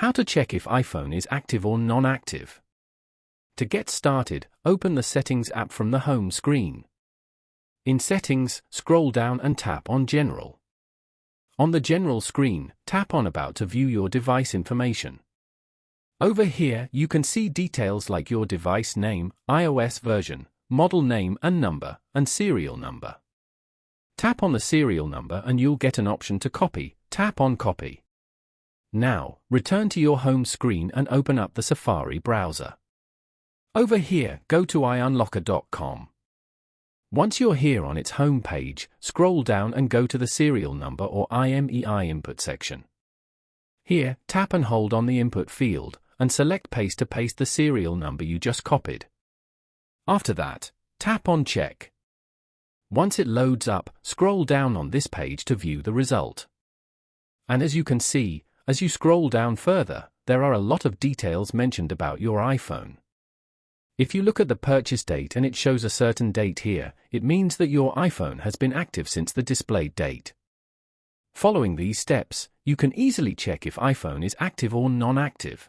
How to check if iPhone is active or non-active. To get started, open the Settings app from the home screen. In Settings, scroll down and tap on General. On the General screen, tap on About to view your device information. Over here, you can see details like your device name, iOS version, model name and number, and serial number. Tap on the serial number and you'll get an option to copy. Tap on Copy. Now, return to your home screen and open up the Safari browser. Over here, go to iUnlocker.com. Once you're here on its home page, scroll down and go to the serial number or IMEI input section. Here, tap and hold on the input field, and select Paste to paste the serial number you just copied. After that, tap on Check. Once it loads up, scroll down on this page to view the result. And as you can see, as you scroll down further, there are a lot of details mentioned about your iPhone. If you look at the purchase date and it shows a certain date here, it means that your iPhone has been active since the displayed date. Following these steps, you can easily check if iPhone is active or non-active.